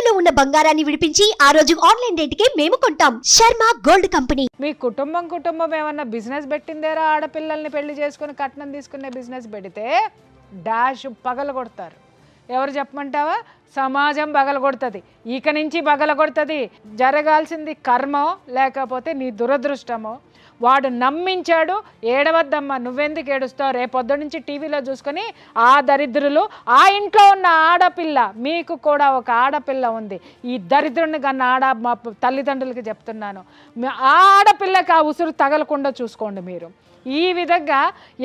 తాకట్టులో ఉన్న బంగారాన్ని విడిపించి ఆ రోజు ఆన్లైన్ రేటుకే మేము కొంటాం. Sharma gold company. మీ కుటుంబం ఏమన్నా బిజినెస్ పెట్టిందేరా? ఆడపిల్లల్ని పెళ్లి చేసుకుని కట్నం తీసుకునే బిజినెస్ పెడితే డాష్ పగలగొడతారు. ఎవరు చెప్పమంటావా? సమాజం పగలగొడుతుంది. ఇక నుంచి పగలగొడుతుంది. జరగాల్సింది కర్మో లేకపోతే నీ దురదృష్టమో. వాడు నమ్మించాడు. ఏడవద్దమ్మా, నువ్వెందుకు ఏడుస్తావు? రేపొద్దు నుంచి టీవీలో చూసుకొని ఆ దరిద్రులు, ఆ ఇంట్లో ఉన్న ఆడపిల్ల, మీకు కూడా ఒక ఆడపిల్ల ఉంది, ఈ దరిద్రుని కన్నా మా తల్లిదండ్రులకి చెప్తున్నాను, ఆ ఆడపిల్లకి ఆ ఉసురు తగలకుండా చూసుకోండి మీరు. ఈ విధంగా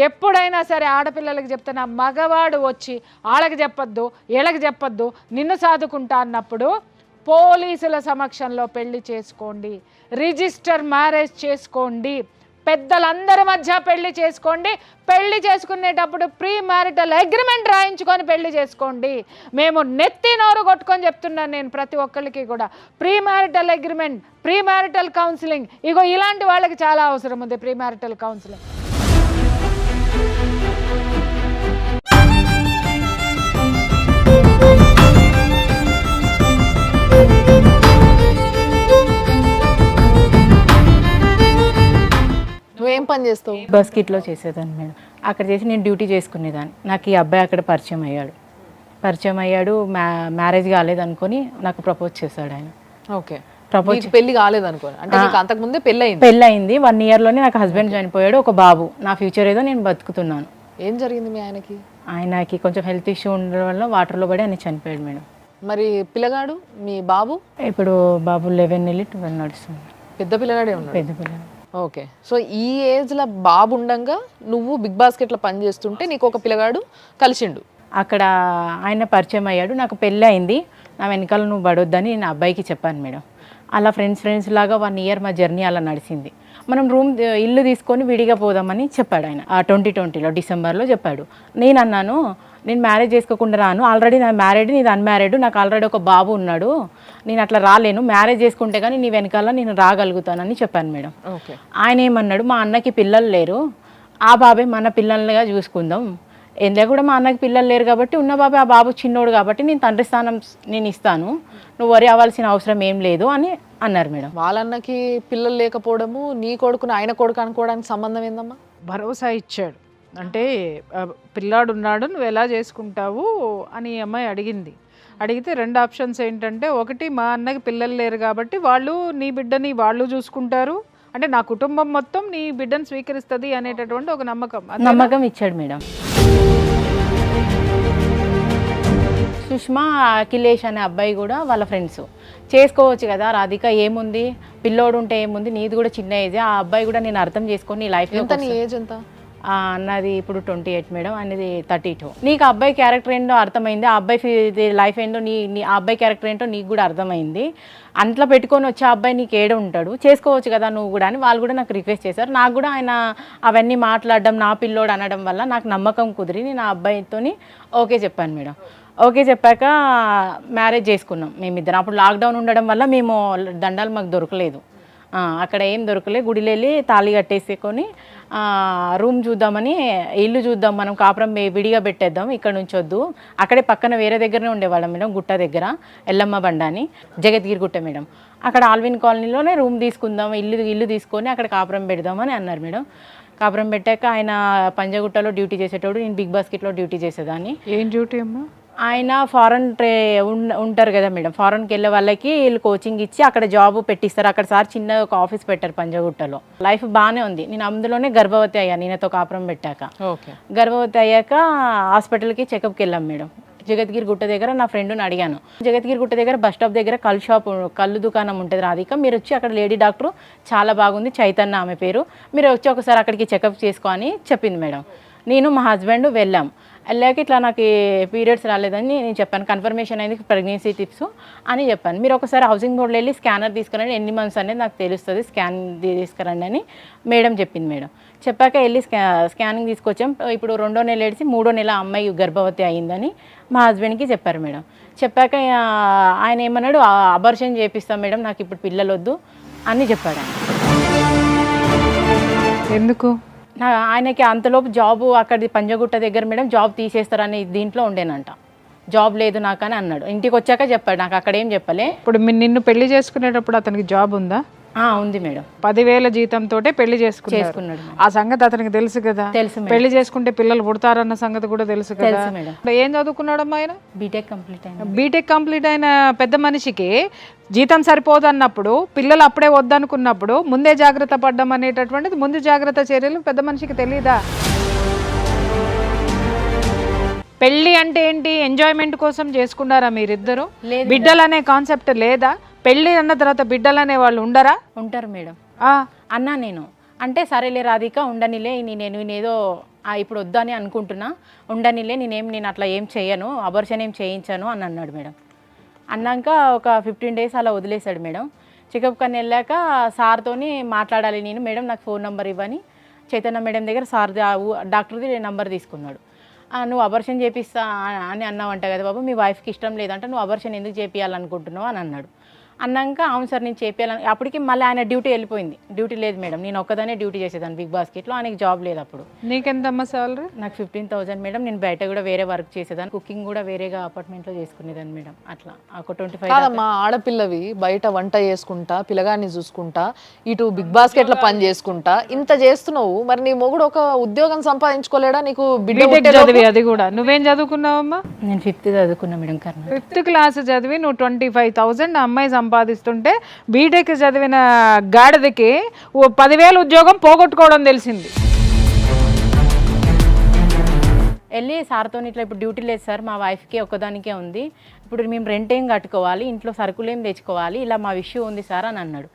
ఎప్పుడైనా సరే ఆడపిల్లలకి చెప్తున్నా, మగవాడు వచ్చి వాళ్ళకి చెప్పొద్దు, వీళ్ళకి చెప్పొద్దు, నిన్ను సాదుకుంటా అన్నప్పుడు పోలీసుల సమక్షంలో పెళ్లి చేసుకోండి, రిజిస్టర్ మ్యారేజ్ చేసుకోండి, పెద్దలందరి మధ్య పెళ్లి చేసుకోండి. పెళ్లి చేసుకునేటప్పుడు ప్రీ మ్యారిటల్ అగ్రిమెంట్ రాయించుకొని పెళ్లి చేసుకోండి. మేము నెత్తి నోరు కొట్టుకొని చెప్తున్నాను నేను ప్రతి ఒక్కరికి కూడా. Premarital agreement, premarital counselling, ego ఇలాంటి వాళ్ళకి చాలా అవసరం ఉంది ప్రీ మ్యారిటల్ కౌన్సిలింగ్. నువ్వేం పని చేస్తావు? బస్కిట్లో చేసేదాన్ని మేడం. అక్కడ చేసి నేను డ్యూటీ చేసుకునేదాన్ని. నాకు ఈ అబ్బాయి అక్కడ పరిచయం అయ్యాడు. మ్యారేజ్ కాలేదనుకొని నాకు ప్రపోజ్ చేశాడు ఆయన. ఓకే, ప్రపోజ్ పెళ్లి కాలేదనుకోని, అంటే నీకు అంతకుముందే పెళ్ళయింది 1 yearలోనే నాకు హస్బెండ్ చనిపోయాడు. ఒక బాబు. నా ఫ్యూచర్ ఏదో నేను బతుకుతున్నాను. ఏం జరిగింది మీ ఆయనకి కొంచెం హెల్త్ ఇష్యూ ఉండడం వల్ల వాటర్లో పడి ఆయన చనిపోయాడు మేడం. మరి పిల్లగాడు మీ బాబు? ఇప్పుడు బాబు 11 వెళ్ళి 12 నడుస్తుంది. పెద్ద పిల్లగాడే ఉన్నాడు? పెద్ద పిల్లగాడు. ఓకే, సో ఈ ఏజ్లో బాబు ఉండగా నువ్వు బిగ్ బాస్కెట్లో పని చేస్తుంటే నీకు ఒక పిల్లగాడు కలిసిండు. అక్కడ ఆయన పరిచయం అయ్యాడు. నాకు పెళ్ళి అయింది. నా వెనకాల నువ్వు పడొద్దని నేను అబ్బాయికి చెప్పాను మేడం. అలా ఫ్రెండ్స్ లాగా 1 year మా జర్నీ అలా నడిచింది. మనం ఇల్లు తీసుకొని విడిగా పోదామని చెప్పాడు ఆయన. 2020లో డిసెంబర్లో చెప్పాడు. నేను అన్నాను, నేను మ్యారేజ్ చేసుకోకుండా రాను, ఆల్రెడీ నా మ్యారీడ్, నీది అన్మ్యారీడ్, నాకు ఆల్రెడీ ఒక బాబు ఉన్నాడు, నేను అట్లా రాలేను, మ్యారేజ్ చేసుకుంటే కానీ నీ వెనకాల నేను రాగలుగుతానని చెప్పాను మేడం. ఆయన ఏమన్నాడు, మా అన్నకి పిల్లలు లేరు, ఆ బాబే మన పిల్లలుగా చూసుకుందాం, ఎందులో కూడా మా అన్నకి పిల్లలు లేరు కాబట్టి ఉన్న బాబే, ఆ బాబు చిన్నోడు కాబట్టి నేను తండ్రి స్థానం నేను ఇస్తాను, నువ్వు వరి అవ్వాల్సిన అవసరం ఏం లేదు అని అన్నారు మేడం. వాళ్ళన్నకి పిల్లలు లేకపోవడము నీ కొడుకుని ఆయన కొడుకు అనుకోవడానికి సంబంధం ఏందమ్మా? భరోసా ఇచ్చాడు. అంటే పిల్లాడు ఉన్నాడు, నువ్వు ఎలా చేసుకుంటావు అని అమ్మాయి అడిగితే 2 ఆప్షన్స్ ఏంటంటే, ఒకటి మా అన్నకి పిల్లలు లేరు కాబట్టి వాళ్ళు నీ బిడ్డని వాళ్ళు చూసుకుంటారు, అంటే నా కుటుంబం మొత్తం నీ బిడ్డను స్వీకరిస్తుంది అనేటటువంటి ఒక నమ్మకం ఇచ్చాడు మేడం. సుష్మా, అఖిలేష్ అనే అబ్బాయి కూడా వాళ్ళ ఫ్రెండ్స్, చేసుకోవచ్చు కదా రాధిక, ఏముంది, పిల్లోడు ఉంటే ఏముంది, నీది కూడా చిన్న ఏజ్, ఆ అబ్బాయి కూడా నేను అర్థం చేసుకొని నీ లైఫ్ ఏజ్ ఎంత అన్నది ఇప్పుడు 28 మేడం, అనేది 32. నీకు ఆ అబ్బాయి క్యారెక్టర్ ఏంటో అర్థమైంది, ఆ అబ్బాయి లైఫ్ ఏంటో ఆ అబ్బాయి క్యారెక్టర్ ఏంటో నీకు కూడా అర్థమైంది, అంట్లో పెట్టుకొని వచ్చే అబ్బాయి నీకు ఏడ ఉంటాడు, చేసుకోవచ్చు కదా నువ్వు కూడా అని వాళ్ళు కూడా నాకు రిక్వెస్ట్ చేశారు. నాకు కూడా ఆయన అవన్నీ మాట్లాడడం, నా పిల్లోడు అనడం వల్ల నాకు నమ్మకం కుదిరి నేను ఆ అబ్బాయితో ఓకే చెప్పాను మేడం. ఓకే చెప్పాక మ్యారేజ్ చేసుకున్నాం మేమిద్దరం. అప్పుడు లాక్డౌన్ ఉండడం వల్ల మేము దండాలు మాకు దొరకలేదు, అక్కడ ఏం దొరకలేదు. గుడిలో వెళ్ళి తాళి కట్టేసుకొని రూమ్ చూద్దామని, ఇల్లు చూద్దాం, మనం కాపురం విడిగా పెట్టేద్దాం, ఇక్కడ నుంచి వద్దు, అక్కడే పక్కన వేరే దగ్గరనే ఉండేవాళ్ళం మేడం, గుట్ట దగ్గర ఎల్లమ్మ బండ అని, జగద్గిరి గుట్ట మేడం, అక్కడ ఆల్విన్ కాలనీలోనే రూమ్ తీసుకుందాం, ఇల్లు తీసుకొని అక్కడ కాపురం పెడదామని అన్నారు మేడం. కాపురం పెట్టాక ఆయన పంజగుట్టలో డ్యూటీ చేసేటోడు, నేను బిగ్ బాస్కెట్లో డ్యూటీ చేసేదాన్ని. ఏం డ్యూటీ అమ్మా? ఆయన ఫారెన్ ఉంటారు కదా మేడం, ఫారెన్కి వెళ్ళే వాళ్ళకి వీళ్ళు కోచింగ్ ఇచ్చి అక్కడ జాబ్ పెట్టిస్తారు. అక్కడ సార్ చిన్న ఒక ఆఫీస్ పెట్టారు పంజగుట్టలో. లైఫ్ బాగానే ఉంది. నేను అందులోనే గర్భవతి అయ్యాను ఈయనతో కాపురం పెట్టాక. గర్భవతి అయ్యాక హాస్పిటల్కి చెకప్కి వెళ్ళాం మేడం. జగద్గిరి గుట్ట దగ్గర నా ఫ్రెండ్ని అడిగాను, జగద్గిరి గుట్ట దగ్గర బస్ స్టాప్ దగ్గర కళ్ళు దుకాణం ఉంటుంది రాధిక, మీరు వచ్చి అక్కడ లేడీ డాక్టర్ చాలా బాగుంది, చైతన్య ఆమె పేరు, మీరు వచ్చి ఒకసారి అక్కడికి చెకప్ చేసుకో అని చెప్పింది మేడం. నేను మా హస్బెండ్ వెళ్ళాం. వెళ్ళాక ఇట్లా నాకు పీరియడ్స్ రాలేదని నేను చెప్పాను, కన్ఫర్మేషన్ అయింది ప్రెగ్నెన్సీ టిప్స్ అని చెప్పాను. మీరు ఒకసారి హౌసింగ్ బోర్డులో వెళ్ళి స్కానర్ తీసుకురండి, ఎన్ని మంత్స్ అనేది నాకు తెలుస్తుంది, స్కాన్ తీసుకురండి అని మేడం చెప్పింది మేడం. చెప్పాక వెళ్ళి స్కానింగ్ తీసుకొచ్చాం. ఇప్పుడు 2వ నెల ఏడిసి 3వ నెల అమ్మాయి గర్భవతి అయిందని మా హస్బెండ్కి చెప్పారు మేడం. చెప్పాక ఆయన ఏమన్నాడు, అబార్షన్ చేపిస్తాం మేడం, నాకు ఇప్పుడు పిల్లలు వద్దు అని చెప్పాడు. ఎందుకు? ఆయనకి అంతలోపు జాబు అక్కడ పంజగుట్ట దగ్గర మేడం జాబ్ తీసేస్తారని దీంట్లో ఉండేనంట. జాబ్ లేదు నాకు అని అన్నాడు. ఇంటికి వచ్చాక చెప్పాడు, నాకు అక్కడ ఏం చెప్పలే. ఇప్పుడు నిన్ను పెళ్లి చేసుకునేటప్పుడు అతనికి జాబ్ ఉందా? ఉంది మేడం. 10,000 జీతంతో పెళ్లి చేసుకున్నాడు చేసుకున్నాడు మేడం. ఆ సంగతి అతనికి తెలుసు కదా. తెలుసు మేడం. పెళ్లి చేసుకుంటే పిల్లలు పుడతారన్న సంగతి కూడా తెలుసు కదా. తెలుసు మేడం. ఏం చదువుకున్నాడమ్మా ఆయన? బీటెక్ కంప్లీట్ అయింది. బీటెక్ కంప్లీట్ అయిన పెద్ద మనిషికి జీతం సరిపోదు అన్నప్పుడు, పిల్లలు అప్పుడే వద్దనుకున్నప్పుడు ముందే జాగ్రత్త పడ్డం అనేటటువంటిది, ముందు జాగ్రత్త చర్యలు పెద్ద మనిషికి తెలీదా? పెళ్లి అంటే ఏంటి? ఎంజాయ్మెంట్ కోసం చేసుకున్నారా మీరిద్దరు? బిడ్డలు అనే కాన్సెప్ట్ లేదా? పెళ్లి అన్న తర్వాత బిడ్డలు అనే వాళ్ళు ఉండరా? ఉంటారు మేడం. అన్నా నేను అంటే సరేలే రాధిక ఉండనిలే, నేనేదో ఇప్పుడు వద్దని అనుకుంటున్నా, ఉండనిలే, నేను అట్లా ఏం చేయను, అబర్షన్ ఏం చేయించాను అని అన్నాడు మేడం. అన్నాక ఒక 15 days అలా వదిలేశాడు మేడం. చెకప్ కని వెళ్ళాక సార్తోని మాట్లాడాలి నేను, మేడం నాకు ఫోన్ నెంబర్ ఇవ్వని చైతన్య మేడం దగ్గర సార్ డాక్టర్ది నెంబర్ తీసుకున్నాడు. నువ్వు అబర్షన్ చేపిస్తా అని అన్నావంట కదా బాబు, మీ వైఫ్కి ఇష్టం లేదంటే నువ్వు అబర్షన్ ఎందుకు చేపియాలనుకుంటున్నావు అని అన్నాడు. అన్నాక అవును సార్ నేను చేపియాలని, అప్పటికి మళ్ళీ ఆయన డ్యూటీ వెళ్ళిపోయింది. డ్యూటీ లేదు మేడం, నేను ఒక్కదానే డ్యూటీ చేసేదాన్ని బిగ్ బాస్కెట్లో, ఆయనకి జాబ్ లేదు అప్పుడు. నీకెంతమ్మా సాలరీ? నాకు 15,000 మేడం. నేను బయట కూడా వేరే వర్క్ చేసేదాన్ని, కుకింగ్ కూడా వేరేగా అపార్ట్మెంట్లో చేసుకునేదాన్ని మేడం. అట్లా ఒక 25. కాదమ్మా, ఆడపిల్లవి బయట వంట చేసుకుంటా, పిల్లగాన్ని చూసుకుంటా, ఇటు బిగ్ బాస్కెట్లో పని చేసుకుంటా ఇంత చేస్తున్నావు, మరి నీ మొగుడు ఒక ఉద్యోగం సంపాదించుకోలేడా? నీకు బిడ్డ చదివి అది కూడా. నువ్వేం చదువుకున్నావమ్మా? నేను 5th చదువుకున్నా మేడం. కర్ణాటక 5th క్లాస్ చదివి నువ్వు 25,000 అమ్మాయి సంపాదిస్తుంటే బీటెక్ చదివిన గాడిదకి 10,000 ఉద్యోగం పోగొట్టుకోవడం తెలిసింది. వెళ్ళి సార్తో ఇట్లా ఇప్పుడు డ్యూటీ లేదు సార్, మా వైఫ్కి ఒక్కదానికే ఉంది, ఇప్పుడు మేము రెంట్ ఏం కట్టుకోవాలి, ఇంట్లో సరుకులు ఏం తెచ్చుకోవాలి, ఇలా మా ఇష్యూ ఉంది సార్ అని అన్నాడు.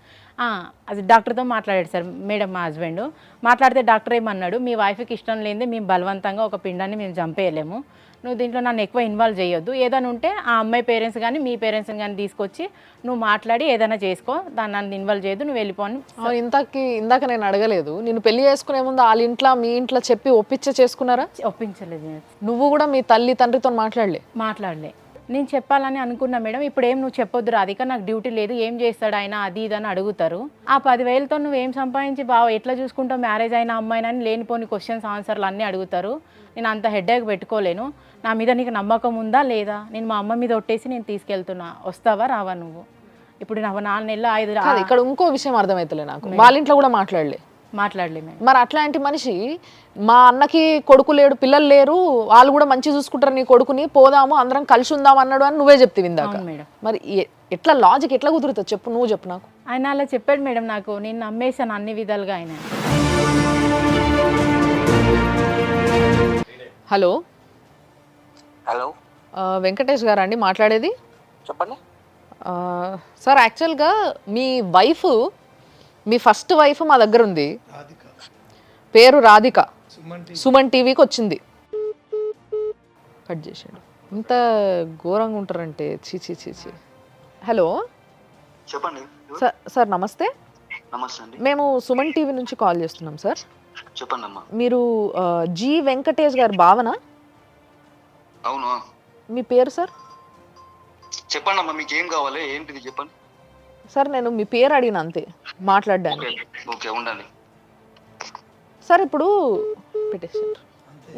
అది డాక్టర్తో మాట్లాడాడు సార్ మేడం, మా హస్బెండ్ మాట్లాడితే డాక్టర్ ఏమన్నాడు, మీ వైఫ్కి ఇష్టం లేనిదే మేము బలవంతంగా ఒక పిండాన్ని మేము చంపేయలేము, నువ్వు దీంట్లో నన్ను ఎక్కువ ఇన్వాల్వ్ చేయొద్దు, ఏదైనా ఉంటే ఆ అమ్మాయి పేరెంట్స్ కానీ మీ పేరెంట్స్ని కానీ తీసుకొచ్చి నువ్వు మాట్లాడి ఏదైనా చేసుకో, దాన్ని నన్ను ఇన్వాల్వ్ చేయొద్దు, నువ్వు వెళ్ళిపోను. ఇందాక నేను అడగలేదు, నేను పెళ్లి చేసుకునే ముందు వాళ్ళ ఇంట్లో మీ ఇంట్లో చెప్పి చేసుకున్నారా? ఒప్పించలేదు. నువ్వు కూడా మీ తల్లి తండ్రితో మాట్లాడలే. నేను చెప్పాలని అనుకున్నా మేడం, ఇప్పుడు ఏం నువ్వు చెప్పొద్దు రాధిక, నాకు డ్యూటీ లేదు, ఏం చేస్తాడు ఆయన అది ఇది అని అడుగుతారు. ఆ 10,000తో నువ్వేం సంపాదించి బావ ఎట్లా చూసుకుంటావు, మ్యారేజ్ అయిన అమ్మాయినని లేనిపోని క్వశ్చన్స్ ఆన్సర్లు అన్నీ అడుగుతారు. నేను అంత హెడేక్ పెట్టుకోలేను, నా మీద నీకు నమ్మకం ఉందా లేదా, నేను మా అమ్మ మీద ఒట్టేసి నేను తీసుకెళ్తున్నా, వస్తావా రావా నువ్వు? ఇప్పుడు 4 నెలలు 5 ఇక్కడ ఇంకో విషయం అర్థమవుతలే నాకు, వాళ్ళ ఇంట్లో కూడా మాట్లాడలే మేడం. మరి అట్లాంటి మనిషి, మా అన్నకి కొడుకు లేడు, పిల్లలు లేరు, వాళ్ళు కూడా మంచి చూసుకుంటారు నీ కొడుకుని, పోదాము అందరం కలిసి ఉందాం అన్నాడు అని నువ్వే చెప్తే ఇందాక. మరి ఎట్లా లాజిక్ ఎట్లా కుదురుతుంది చెప్పు, నువ్వు చెప్పు నాకు. ఆయన అలా చెప్పాడు మేడం, నాకు నేను నమ్మేశాను అన్ని విధాలుగా ఆయన. హలో హలో, వెంకటేష్ గారా అండి మాట్లాడేది? చెప్పండి సార్, యాక్చువల్గా మీ వైఫ్, మీ ఫస్ట్ వైఫ్ మా దగ్గర ఉంది, పేరు రాధిక, సుమన్ టీవీకి వచ్చింది. కట్ చేసాడు. ఇంత ఘోరంగా ఉంటారంటే చీ చీ చీ చీ. హలో చెప్పండి సార్ నమస్తే. నమస్తే అండి, మేము సుమన్ టీవీ నుంచి కాల్ చేస్తున్నాం సార్. చెప్పండి అమ్మా. మీరు జి వెంకటేష్ గారు భావన? అవును. మీ పేరు సార్? చెప్పండి అమ్మా, మీకు ఏం కావాలి, ఏంటిది చెప్పండి సార్. నేను మీ పేరు అడిగిన అంతే మాట్లాడడానికి. ఓకే ఉండండి సార్. ఇప్పుడు పెట్టేసారు,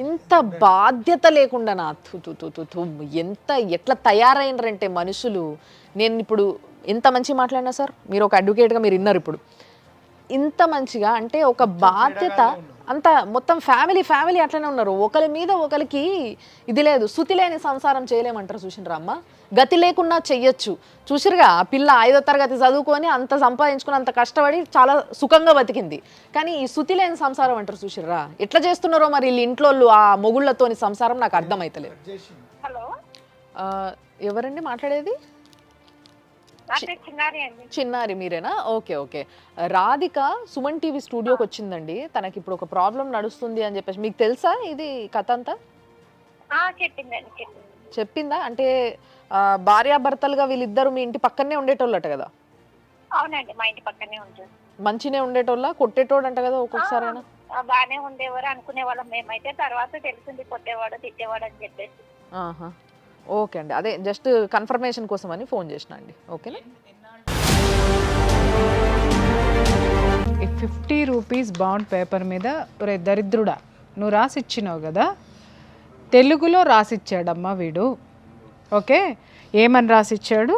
ఇంత బాధ్యత లేకుండా నా ఎట్లా తయారైనరంటే మనుషులు. నేను ఇప్పుడు ఎంత మంచి మాట్లాడినా సార్, మీరు ఒక అడ్వకేట్గా మీరు విన్నారు, ఇప్పుడు ఇంత మంచిగా అంటే ఒక బాధ్యత అంత మొత్తం ఫ్యామిలీ అట్లనే ఉన్నారు. ఒకరి మీద ఒకరికి ఇది లేదు, శృతి లేని సంసారం చేయలేమంటారు. చూసినరా అమ్మ, గతి లేకున్నా చెయ్యొచ్చు. చూసిరుగా, ఆ పిల్ల 5వ తరగతి చదువుకొని అంత సంపాదించుకుని అంత కష్టపడి చాలా సుఖంగా బతికింది. కానీ ఈ శృతి లేని సంసారం అంటారు. చూసిర్రా ఎట్లా చేస్తున్నారో మరి వీళ్ళు ఇంట్లో ఆ మొగుళ్ళతోని సంసారం, నాకు అర్థమైతలేదు. హలో, ఎవరండి మాట్లాడేది? చిన్నారి మీరేనా? ఓకే. రాధిక సుమన్ టీవీ స్టూడియోకి వచ్చిందండి. తనకి ఇప్పుడు ఒక ప్రాబ్లం నడుస్తుంది అని చెప్పేసి, మీకు తెలుసా ఇది కథ అంతా? చెప్పిందా? అంటే భార్యాభర్తలుగా వీళ్ళిద్దరు మీ ఇంటి పక్కనే ఉండేటోళ్ళట కదా? అవునండి, మా ఇంటి పక్కనే ఉంటుంది. మంచినే ఉండేటోళ్ళ? కొట్టేటోడు అంట కదా ఒక్కొక్కసారి? బాగానే ఉండేవారు అనుకునే వాళ్ళం మేమైతే, తర్వాత తెలిసింది కొట్టేవాడు తిట్టేవాడు అని చెప్పేసి. ఓకే అండి, అదే జస్ట్ కన్ఫర్మేషన్ కోసం అని ఫోన్ చేసిన అండి. ఓకేనా? 50 రూపీస్ బాండ్ పేపర్ మీద, ఒరే దరిద్రుడా, నువ్వు రాసిచ్చినావు కదా, తెలుగులో రాసిచ్చాడమ్మా వీడు. ఓకే, ఏమని రాసిచ్చాడు?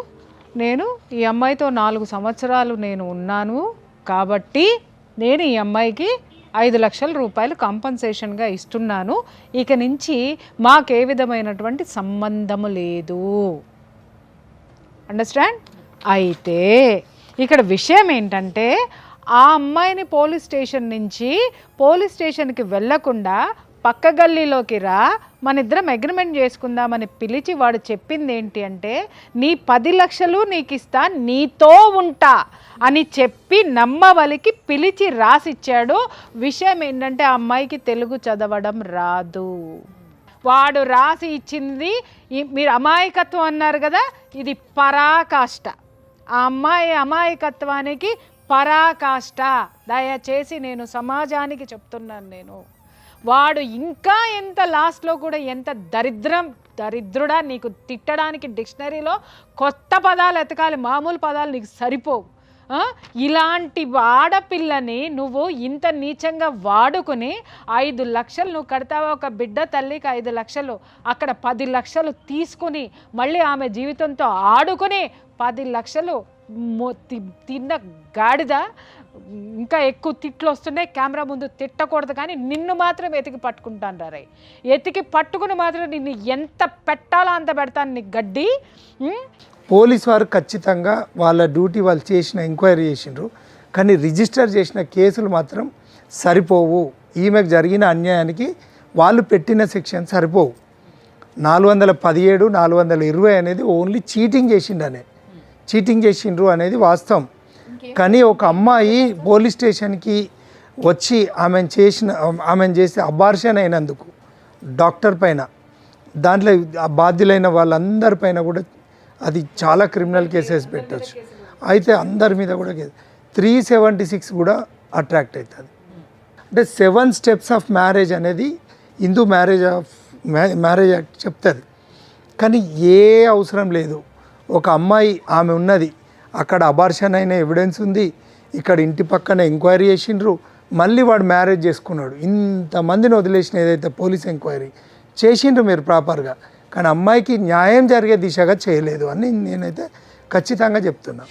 నేను ఈ అమ్మాయితో 4 సంవత్సరాలు నేను ఉన్నాను కాబట్టి నేను ఈ అమ్మాయికి 5 లక్షల రూపాయలు కాంపన్సేషన్గా ఇస్తున్నాను, ఇక నుంచి మాకే విధమైనటువంటి సంబంధము లేదు. అండర్స్టాండ్? అయితే ఇక్కడ విషయం ఏంటంటే ఆ అమ్మాయిని పోలీస్ స్టేషన్కి వెళ్ళకుండా పక్క గల్లీలోకి రా, మన ఇద్దరం అగ్రిమెంట్ చేసుకుందామని పిలిచి వాడు చెప్పింది ఏంటి అంటే, నీ 10 లక్షలు నీకు ఇస్తా, నీతో ఉంటా అని చెప్పి నమ్మవలికి పిలిచి రాసిచ్చాడు. విషయం ఏంటంటే ఆ అమ్మాయికి తెలుగు చదవడం రాదు. వాడు రాసి ఇచ్చింది, మీరు అమాయకత్వం అన్నారు కదా, ఇది పరాకాష్ట. ఆ అమ్మాయి అమాయకత్వానికి పరాకాష్ట. దయచేసి నేను సమాజానికి చెప్తున్నాను. వాడు ఇంకా ఎంత లాస్ట్లో కూడా ఎంత దరిద్రుడా, నీకు తిట్టడానికి డిక్షనరీలో కొత్త పదాలు ఎతకాలి, మామూలు పదాలు నీకు సరిపోవు. ఇలాంటి ఆడపిల్లని నువ్వు ఇంత నీచంగా వాడుకుని 5 లక్షలు నువ్వు కడతావా? ఒక బిడ్డ తల్లికి 5 లక్షలు, అక్కడ 10 లక్షలు తీసుకుని మళ్ళీ ఆమె జీవితంతో ఆడుకుని 10 లక్షలు తిన్న గాడిద. ఇంకా ఎక్కువ తిట్లు వస్తున్నాయి, కెమెరా ముందు తిట్టకూడదు, కానీ నిన్ను మాత్రం ఎతికి పట్టుకుంటాను రా. ఎతికి పట్టుకుని మాత్రం నిన్ను ఎంత పెట్టాలో అంత పెడతాను నీ గడ్డి. పోలీస్ వారు ఖచ్చితంగా వాళ్ళ డ్యూటీ వాళ్ళు చేసిన ఎంక్వైరీ చేసిండ్రు, కానీ రిజిస్టర్ చేసిన కేసులు మాత్రం సరిపోవు. ఈమెకు జరిగిన అన్యాయానికి వాళ్ళు పెట్టిన సెక్షన్ సరిపోవు. 417, 420 అనేది ఓన్లీ చీటింగ్ చేసిండ్రు అనేది వాస్తవం. కానీ ఒక అమ్మాయి పోలీస్ స్టేషన్కి వచ్చి ఆమెను చేసి అబార్షన్ అయినందుకు డాక్టర్ పైన, దాంట్లో బాధ్యులైన వాళ్ళందరిపైన కూడా అది చాలా క్రిమినల్ కేసెస్ పెట్టచ్చు. అయితే అందరి మీద కూడా 376 కూడా అట్రాక్ట్ అవుతుంది. అంటే 7 స్టెప్స్ ఆఫ్ మ్యారేజ్ అనేది హిందూ మ్యారేజ్ యాక్ట్ చెప్తుంది. కానీ ఏ అవసరం లేదు. ఒక అమ్మాయి ఆమె ఉన్నది, అక్కడ అబార్షన్ అయిన ఎవిడెన్స్ ఉంది, ఇక్కడ ఇంటి పక్కన ఎంక్వైరీ చేసిండ్రు, మళ్ళీ వాడు మ్యారేజ్ చేసుకున్నాడు. ఇంతమందిని వదిలేసిన ఏదైతే పోలీస్ ఎంక్వైరీ చేసిండ్రు మీరు ప్రాపర్గా, కానీ అమ్మాయికి న్యాయం జరిగే దిశగా చేయలేదు అని నేనైతే ఖచ్చితంగా చెప్తున్నా.